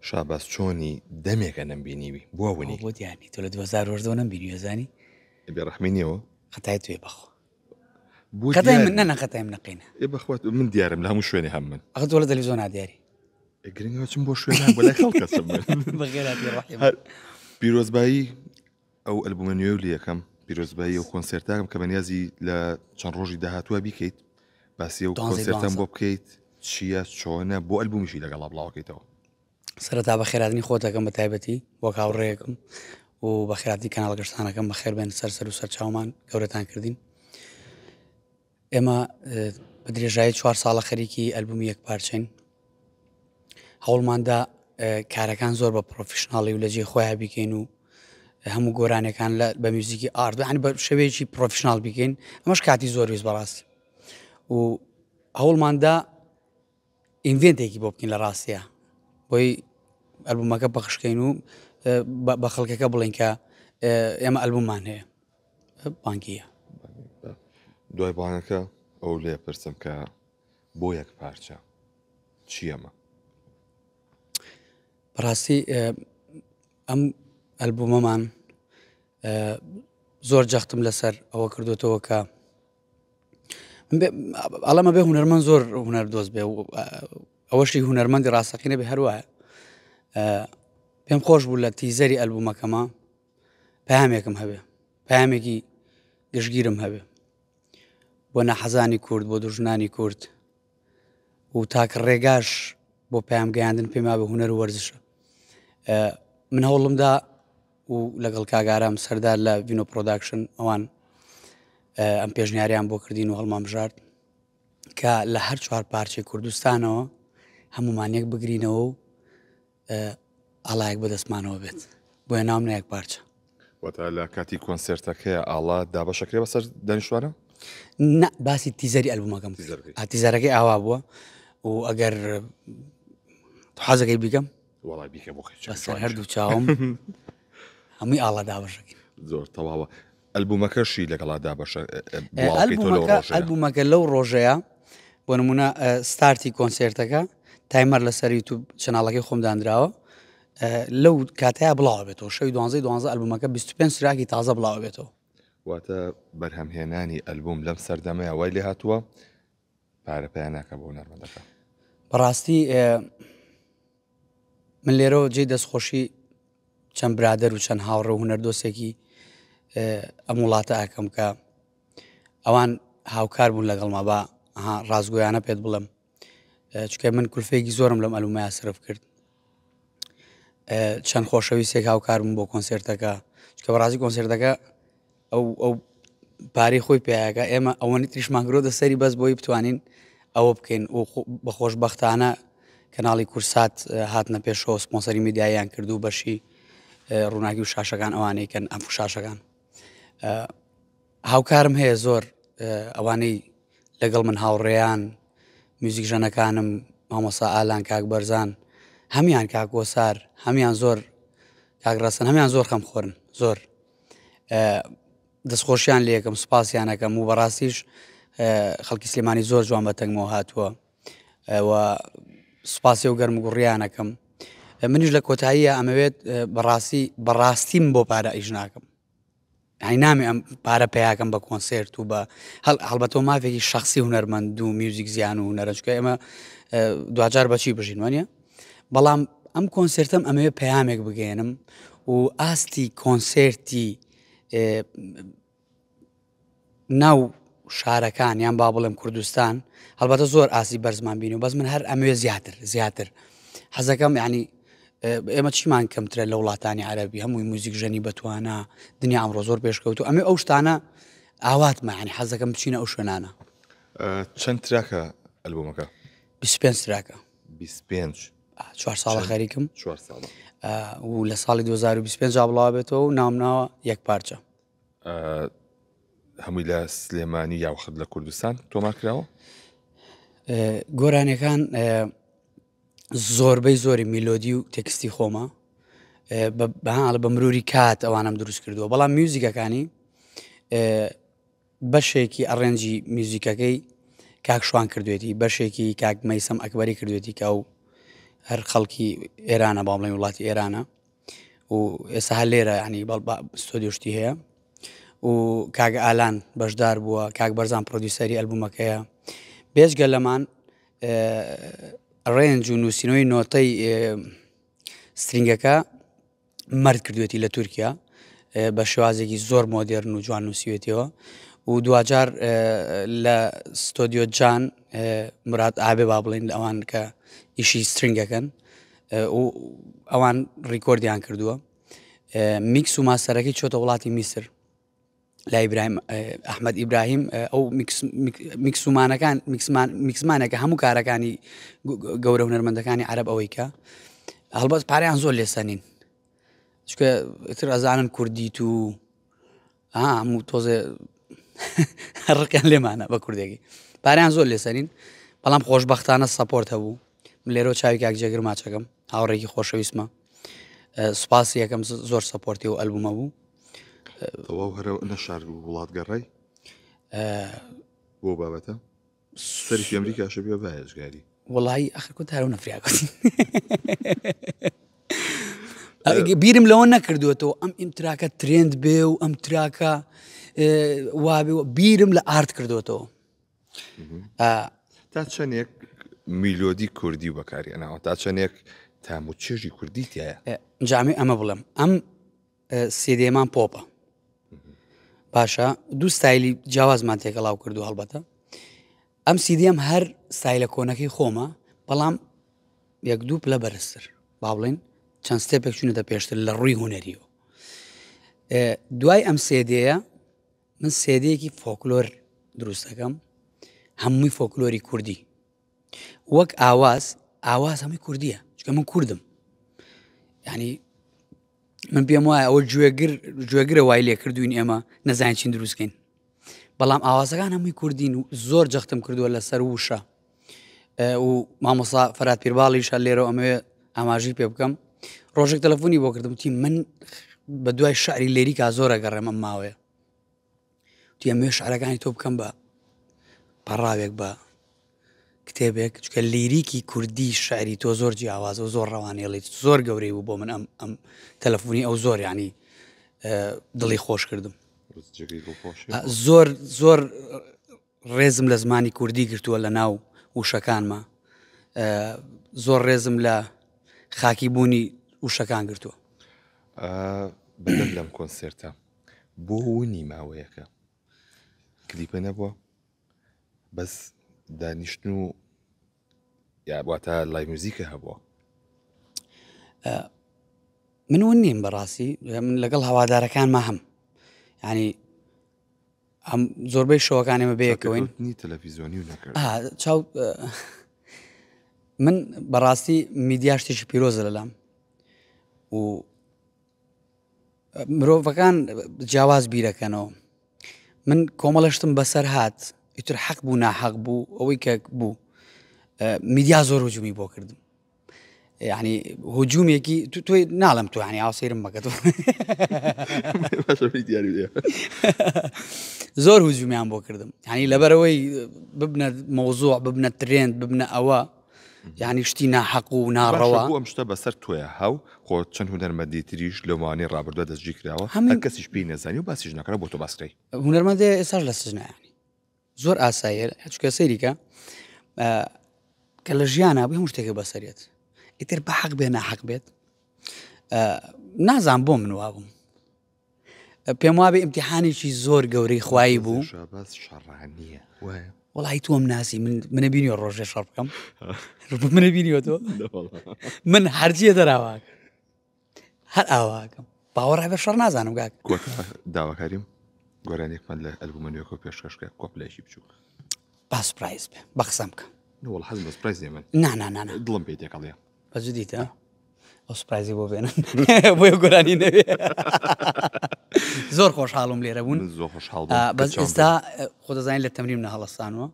شاباس چۆنی دەمێکە نەمبینیوی بووە ونی بۆ دیانی تۆ لە 2010 نەمبینی ێزانی بێڕەحمینیەوە خەتای توێ بەخۆ بۆ خەتای من نەنا خەتای منەقینە بەخوات من دیارم لە هەموو شوێنی هەم من ئەخ تۆ لە تەلەڤیزۆن نادیاری گرنگەوە چم بۆ شوێنان بەلای خەڵکەچم بەخێراتی ڕەحیم پیرۆزبایی ئەو ئەلبومە نوێ و لە یەکەم پیرۆزبایی و کۆنسێرتاکەم کە بەنیازی لە چەند ڕۆژی داهاتووە بیکەیت باسی و کۆنسێرتەم بۆ بکەیت چییە چۆنە بۆ ئەلبومیشی لەگەڵا بڵاوکەیتەوە سەرەتا بە خێراتنی خۆتەکەم بە تایبەتی وەک هاوڕێیەکم و بە خێراتی کەناڵ گەشتانەکەم بە خێر بێن سەر و سەر چاومان گەورەتان کردین ئێمە بە درێژایی 4 ساڵە خەریکی ئەلبومی یەک پارچین هەوڵماندا کارەکان زۆر بە پرۆفیشناڵی و لە جێ خۆیان بیکەین و هەموو گۆرانەکان بە میوزیکی ئاردوانی بە شێوەیەکی پرۆفیشنال بیکەین ئەمەش کاتی زۆر ویست بەڕاستی و هەوڵماندا ئینڤێنتێکی بۆ بکەین لە ڕاستیە بۆی ئەلبومەکە بەخشکەین و بە خەڵکەکە بڵین کە ئێمە ئەلبوممان هەیە بانکیە دوای بانەکە ئەو لێ پرسم کە بۆ یەک پارچە چی ئەمە بەڕاستی ئەم ئەلبومەمان زۆر جەختم لەسەر ئەوە کردوێتەوە کە ئەڵەمە بێ هونەرمەند زۆر هونەر دۆست بێ ئەوەشی هونەرمەندی ڕاستەقینە بێ هەروە پێم خۆش بوو لە تیزەری ئەلبومەکەمە پامێکم هەبێ پامێکی گشتگیرم هەبێ بۆ نەحەزانی کورد بۆ دوژنانی کورد و تاکە ڕێگاش بۆ پام گەیاندن پێما بە هونەر و وەرزشە من هەوڵمدا و لەگەڵ کاگارام سەردار لە ڤینۆ پرۆداکشن ئەوان ئەم پێشنیاریان بۆ کردین و هەڵمان بژارد کە لە هەر 4 پارچەی کوردستانەوە هەمومانیەک بگرینەوە و ئاڵایەک بەدەستمانەوە بێت بۆیە ناوم نەیەک پارچە واتە لە کاتی کۆنسێرتەکەی ئاڵا دابەشەکرێ بەسەر دانیشتوانە باسی تیزەری ئەلبومەکەم تیزارەکەی ئاوا بووە و ئەگەر حەزەکەی بیکەم وڵای بیکە بۆ بەسەر هەردوو چاوم هەمووی ئاڵا دابەشەکەی زۆر تەواوە ئەلبومەکەشی لەگەڵا دابەشە ئەلبومەکە لەو ڕۆژەیە بۆ نمونە ستارتی کۆنسێرتەکە تایمەر لەسەر یوتیوب چەناڵەکەی خۆمدانراوە لەو کاتەیە بڵاو بێتەوە شەوی 12 ئەلبومەکە 25 سراکی تازە بڵاو بێتەوە واتە بەرهەمهێنانی ئەلبوم لەم سەردەمەیە وای لێ هاتووە پارە پێیان ناکە بۆ نەرمەندەکە بەڕاستی من لێرەوە جێی دەستخۆشی چەند برادەر و چەند هاوڕێ و هونەردۆسێکی ئەم وڵاتە ئاکەم کە ئەوان هاوکار بوون لەگەڵما بە ڕازگۆیانە پێت بڵم چکە من کولفەیەکی زۆرم لەم ئەلبومەیە سرف کرد چەند خۆشەویستێک هاوکار بوون بۆ کۆنسێرتەکە چکە بەڕاستی کۆنسێرتەکە ئەو پارەی خۆی پێیەکە ئێمە ئەوەنی تریشمانگرۆ دەسەری بەس بۆی بتوانین ئەوە بکەین و بە خۆشبەختانە کەناڵی کورسات هاتنە پێشەوە سپۆنسەری میدیاییان کرد و بەشی ڕووناکی و شاشەکان ئەوانەیەکەن ئەم شاشەکان هاوکارم هەیە زۆر ئەوانەی لەگەڵ من هاوڕێیان میوزیک ژەنەکانم مامۆسا ئالان کاک بەرزان هەمیان کاکۆسار هەمیان زۆر کاگڕاستن هەمیان زۆر خەم خۆرن زۆر دەستخۆشیان لە یەکەم سوپاسیانەکەم و بەڕاستیش خەڵکی سلێمانی زۆر جوان بە تەنگمەوە هاتووە و سوپاسی و گەرم گوڕیانەکەم منیش لە کۆتاییە ئەمەوێت بەڕاستیم بۆ پارە ئیش ناکەم ئەی نامێ ئەم پارە پێیاکەم بە کۆنسێرت و بە هەڵبەتەوە مافێکی شخصی هونەرمەند و میوزیک زیان و هونەرەچکە ئێمە دوجار بەچی بژین وانە بەڵام ئەم کۆنسێرتم ئەمەوێ پەیامێک بگەێنم و ئاستی کۆنسێرتی ناو شارەکان یان با بڵێم کوردستان هەڵبەتە زۆر ئاسی بەرزمان بین و بەس من هەر ئەمەوێ زیاتر حەزەکەم یعنی ئێمە چیمان کەمترە لە وڵاتانی عەرەبی هەمووی موزیک ژەنی بەتوانە دنیا ئەمڕۆ زۆر پێشکەوت و ئەمێ ئەو شتانە ئاواتمە ینی حەزەکەم بچینە ئەو شوێنانە چەند تراکە ئەلبومەکە 25 تراکە 25 4 ساڵە خەریکم 4 ساڵە و لە ساڵی 2025 بڵاو بێتەوە و ناومناوە یەک پارچە هەمووی لە سلێمانی یاوخت لە کوردستان تۆمار کراوە گۆرانەکان زۆربەی زۆری میلۆدی و تێکستی خۆمە بە مروری کات ئەوانم دروست کردووە بەڵام میوزیکەکانی بەشێکی ئەڕێنجی میوزیکەکەی کاک شوان کردوێتی بەشێکی کاک مەیسەم ئەکبەری کردوێتی کە و هەر خەڵکی ئێرانە با بڵێن وڵاتی ئێرانە و ئێستا هەر لێرە ینی ستۆدیۆ شتی هەیە و کاک ئالان بەشدار بووە، کاک بەرزان پرۆدیوسەری ئەلبومەکەیە. بێجگە لەمان ڕێنج و نووسینەوەی نۆتەی سترینگەکە مرد کردوێتی لە تورکیا بە شێوازێکی زۆر مۆدێرن و جوان نووسیوێتەوە و دوجار لە ستۆدیۆ جان مراد ئابێ با بڵێن ئەوان کە ئیشی سترینگەکەن و ئەوان ڕیکۆردیان کردووە. میکس و ماسەرەکەی چۆتە وڵاتی میسر لا ئیبراهیم ئەحمەد ئیبراهیم ئەو میکسمانەکە هەموو کارەکانی گەورە هونەرمەندەکانی عەرەب ئەوەی کە هەڵبەت پارەیان زۆر لێسەنین چونکە ئیتر ئەزانن کوردیت و هەموو تۆزێ ڕقیان لێمانە بە کوردێکی پارەیان زۆر لێسەنین، بەڵام خۆشبەختانە سەپۆرت هەبوو. من لێرە چاوی کاک جێگر ماچەکەم هاوڕێکی خۆشەویستمە، سوپاسی یەکەم زۆر سەپۆرتی و ئەلبومە بوو. تەواو هەرە نەشار وڵات گەڕای بۆ بابەتە سەری ئەمریکا شەبیە بەهێزگاری وڵی ئەخر کۆ تارەو نەفریاکەتی بیرم لەوە نەکردوێتەوە ئەم تراکە ترێند بێ و ئەم تراکە وابێ بیرم لە ئارت کردوێتەوە. تا چەندێک میلۆدی کوردی بەکارێنەوە تا چەندێک تام و چێژی کوردی تایە جامی ئەمە بڵم ئەم سێدێمان پۆپە باشە دوو ستایلی جیاوازمان تێکەڵاو کردو هەڵبەتە ئەم سیدیم هەر ستایلە کۆنەکەی خۆمە بەڵام یەک دوو پلە بەرزتر با بڵێن چەند ستێپێک چوونەتە پێشتر لە ڕووی هونەریەوە. دوای ئەم سێدەیە من سێدەیەکی فۆکلۆر دروست دەکەم هەمووی فۆکلۆری کوردی وەک ئاواز هەمووی کوردیە چونکە من کوردم یعنی من پێم وایە ئەوە گوێگرە وای لێ کردوین ئێمە نەزانین چین دروستکەین بەڵام ئاوازەکان هەمووی کوردین و زۆر جەختم کردووە لەسەر وشە و مامۆستا فەرات پیرباڵیشە لێرە ئەمەوێ ئاماژی پێ بکەم ڕۆژێک تەلەفۆنی بۆ کردم وتی من بە دوای شعری لێریکا زۆرە گەڕێم ئەم ماوەیە وتی ئەمەوێ شعرەکانی تۆ بکەم بە پەڕاوێک بە کتێبێک چکە لیریکی کوردی شعری تۆ زۆر جیاوازە و زۆر ڕەوانێڵیت زۆر گەورەی بوو بۆ من ئەم تەلەفۆنی ئەو زۆر ینی دڵی خۆش کردم زۆر ڕێزم لە زمانی کوردی گرتووە لە ناو وشەکانمە زۆر ڕێزم لە خاکی بوونی وشەکان گرتووە. بەدەم لەم کۆنسێرتە بۆ ونی ماوەیەکە کلیپە نەبووە بەس دانیشتن و یاواتە لای موزیکە هەبووە. من ون نیم بەڕاستی من لەگەڵ هەوادارەکانمە هەم ینی ئەم زۆربەی شەوەکانێمە بەیەکەوەین تەلەڤیزیۆنی و نەکرد چاو من بەڕاستی میدیا شتێکی پیرۆزە لەلام و مرۆڤەکان جیاواز بیرەکەنەوە من کۆمەڵەشتم بەسەر هات ئیتر حەق بوو ناحەق بوو ئەوەی کە بوو میدیا زۆر هجومی بۆ کردم یعنی هجوومێکی توی ناڵم تو ینی ئاسیرم مەکە تۆ زۆر هجومیان بۆ کردم ینی لەبەرەوەی ببنە مەوزوع ببنە ترێند ببنە ئەوە یعنی شتی ناحەق و ناڕەوە ئەم شتە بەسەر تۆیە هاو خۆ چەند هونەرمەندی تریش لەوانەی ڕابردووە دەستگیر کراوە هەر کەسیش پێی نەزانی و باسیش نەکرا بۆ تۆ باسکەی هونەرمەندێ ئێستاش لە سژنایانی زۆر ئاساییە چونکە سەیریکە کە لە ژیانە بووی هەموو شتێکی بەسەرێت ئیتر بە حەق بێ ناحەق بێت نازان بۆ من وابووم پێم وابێ ئیمتیحانێکی زۆر گەورەی خوایی بوو شەڕانیە وڵی تۆم ناسی منە بینیوە ڕۆژێ شەڕ بکەم منە بینیوە تۆ من هەرچیە دەراواک هەر ئاواکەم باوەڕای بە شەڕ نازانم گاک داواکاریم گۆرانێکمان لە ئەلبومە نوێکۆ پێشکەشکە کۆپلایشی بچووک با سوپرایز بێ بە قسەم بکەم وەڵ حەز بە سوپرایز نیە من نا دڵم پێی تێکەڵێ بەجددیتە ئەو سوپرایزی بۆ بێنن بۆیە گۆرانی نەوێ زۆر خۆشحاڵم لێرە بوون زۆر خۆشحاڵ بەس ئێستا خۆ دەزانین لە تەمرین نە هەڵەستانەوە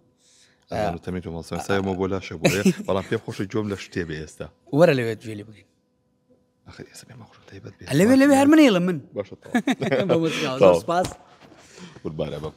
تەمرین تۆ مەڵسایمە بۆ لاشە بووە بەڵام پێم خۆشە جۆم لە شتێ بێ ئێستا وەرە لەوێت جوێلی بگەین لەوێ هەر منێڵە من باشە سپاس قوربانە بم